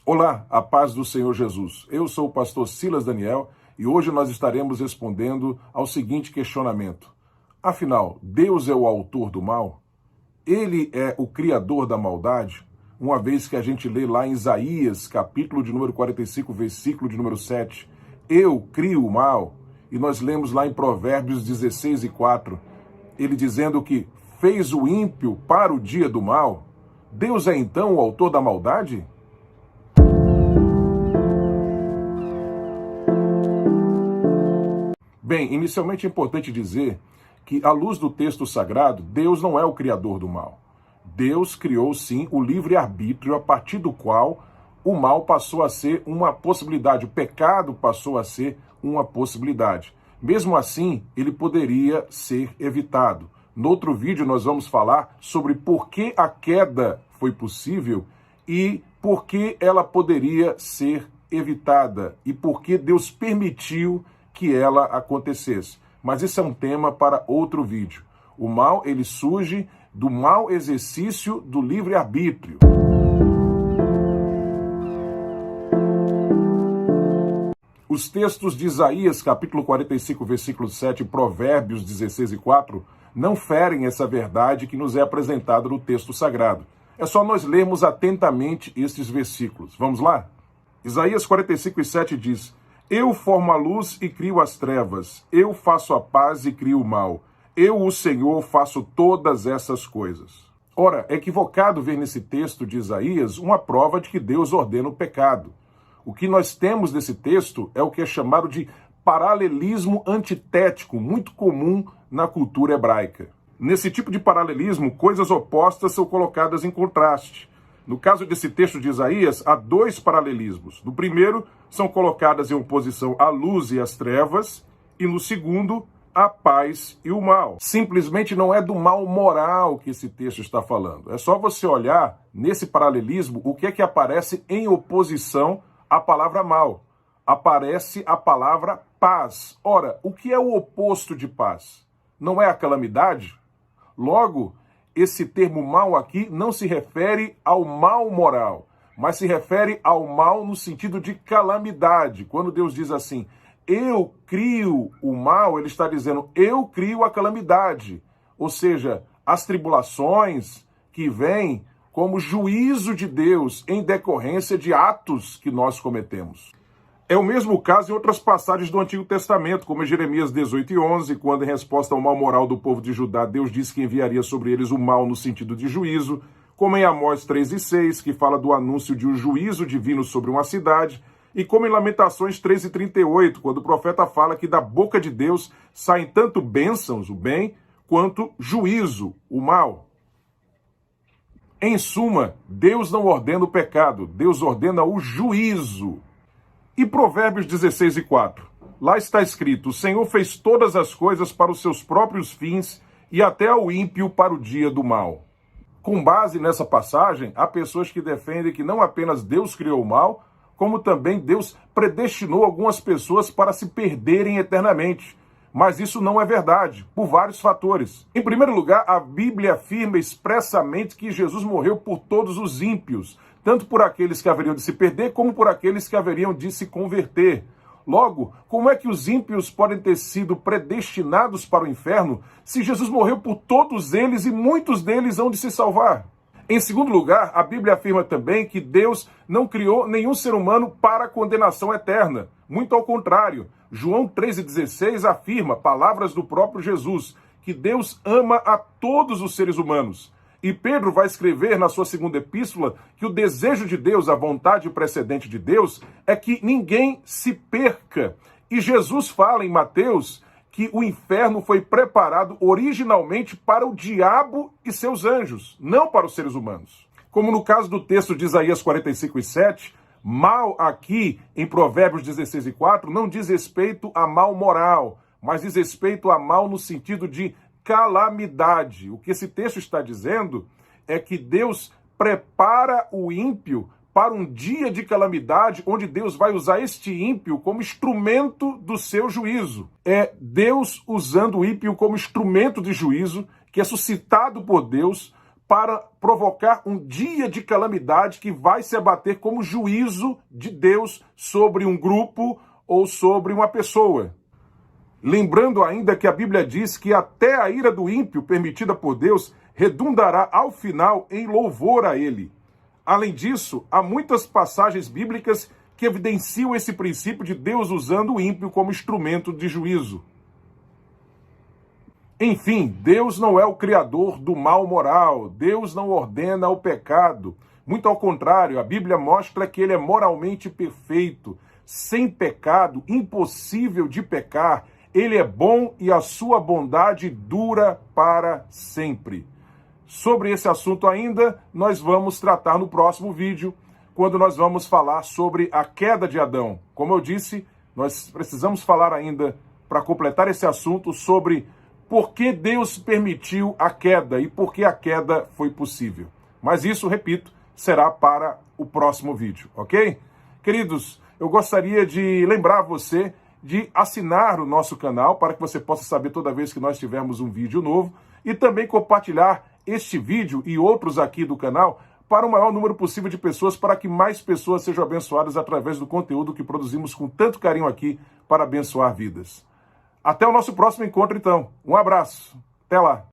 Olá, a paz do Senhor Jesus. Eu sou o pastor Silas Daniel e hoje nós estaremos respondendo ao seguinte questionamento. Afinal, Deus é o autor do mal? Ele é o criador da maldade? Uma vez que a gente lê lá em Isaías, capítulo de número 45, versículo de número 7, eu crio o mal. E nós lemos lá em Provérbios 16 e 4, ele dizendo que fez o ímpio para o dia do mal. Deus é então o autor da maldade? Bem, inicialmente é importante dizer que, à luz do texto sagrado, Deus não é o criador do mal. Deus criou, sim, o livre-arbítrio a partir do qual o mal passou a ser uma possibilidade, o pecado passou a ser uma possibilidade. Mesmo assim, ele poderia ser evitado. No outro vídeo, nós vamos falar sobre por que a queda foi possível e por que ela poderia ser evitada e por que Deus permitiu que ela acontecesse. Mas isso é um tema para outro vídeo. O mal, ele surge do mau exercício do livre-arbítrio. Os textos de Isaías, capítulo 45, versículo 7, Provérbios 16 e 4, não ferem essa verdade que nos é apresentada no texto sagrado. É só nós lermos atentamente estes versículos. Vamos lá? Isaías 45 e 7 diz: Eu formo a luz e crio as trevas, eu faço a paz e crio o mal. Eu, o Senhor, faço todas essas coisas. Ora, é equivocado ver nesse texto de Isaías uma prova de que Deus ordena o pecado. O que nós temos nesse texto é o que é chamado de paralelismo antitético, muito comum na cultura hebraica. Nesse tipo de paralelismo, coisas opostas são colocadas em contraste. No caso desse texto de Isaías, há dois paralelismos. No primeiro, são colocadas em oposição a luz e as trevas, e no segundo, a paz e o mal. Simplesmente não é do mal moral que esse texto está falando. É só você olhar nesse paralelismo o que é que aparece em oposição à palavra mal. Aparece a palavra paz. Ora, o que é o oposto de paz? Não é a calamidade? Logo, esse termo mal aqui não se refere ao mal moral, mas se refere ao mal no sentido de calamidade. Quando Deus diz assim, eu crio o mal, ele está dizendo, eu crio a calamidade. Ou seja, as tribulações que vêm como juízo de Deus em decorrência de atos que nós cometemos. É o mesmo caso em outras passagens do Antigo Testamento, como em Jeremias 18 e 11, quando em resposta ao mal moral do povo de Judá, Deus disse que enviaria sobre eles o mal no sentido de juízo, como em Amós 3 e 6, que fala do anúncio de um juízo divino sobre uma cidade, e como em Lamentações 3 e 38, quando o profeta fala que da boca de Deus saem tanto bênçãos, o bem, quanto juízo, o mal. Em suma, Deus não ordena o pecado, Deus ordena o juízo. E Provérbios 16 e 4? Lá está escrito, o Senhor fez todas as coisas para os seus próprios fins e até ao ímpio para o dia do mal. Com base nessa passagem, há pessoas que defendem que não apenas Deus criou o mal, como também Deus predestinou algumas pessoas para se perderem eternamente. Mas isso não é verdade, por vários fatores. Em primeiro lugar, a Bíblia afirma expressamente que Jesus morreu por todos os ímpios, tanto por aqueles que haveriam de se perder, como por aqueles que haveriam de se converter. Logo, como é que os ímpios podem ter sido predestinados para o inferno se Jesus morreu por todos eles e muitos deles hão de se salvar? Em segundo lugar, a Bíblia afirma também que Deus não criou nenhum ser humano para a condenação eterna. Muito ao contrário, João 3,16 afirma, palavras do próprio Jesus, que Deus ama a todos os seres humanos. E Pedro vai escrever na sua segunda epístola que o desejo de Deus, a vontade precedente de Deus, é que ninguém se perca. E Jesus fala em Mateus que o inferno foi preparado originalmente para o diabo e seus anjos, não para os seres humanos. Como no caso do texto de Isaías 45 e 7, mal aqui em Provérbios 16 e 4 não diz respeito a mal moral, mas diz respeito a mal no sentido de calamidade. O que esse texto está dizendo é que Deus prepara o ímpio para um dia de calamidade, onde Deus vai usar este ímpio como instrumento do seu juízo. É Deus usando o ímpio como instrumento de juízo, que é suscitado por Deus para provocar um dia de calamidade que vai se abater como juízo de Deus sobre um grupo ou sobre uma pessoa. Lembrando ainda que a Bíblia diz que até a ira do ímpio, permitida por Deus, redundará ao final em louvor a ele. Além disso, há muitas passagens bíblicas que evidenciam esse princípio de Deus usando o ímpio como instrumento de juízo. Enfim, Deus não é o criador do mal moral, Deus não ordena o pecado. Muito ao contrário, a Bíblia mostra que ele é moralmente perfeito, sem pecado, impossível de pecar. Ele é bom e a sua bondade dura para sempre. Sobre esse assunto ainda, nós vamos tratar no próximo vídeo, quando nós vamos falar sobre a queda de Adão. Como eu disse, nós precisamos falar ainda, para completar esse assunto, sobre por que Deus permitiu a queda e por que a queda foi possível. Mas isso, repito, será para o próximo vídeo, ok? Queridos, eu gostaria de lembrar você de assinar o nosso canal para que você possa saber toda vez que nós tivermos um vídeo novo e também compartilhar este vídeo e outros aqui do canal para o maior número possível de pessoas, para que mais pessoas sejam abençoadas através do conteúdo que produzimos com tanto carinho aqui para abençoar vidas. Até o nosso próximo encontro, então. Um abraço. Até lá.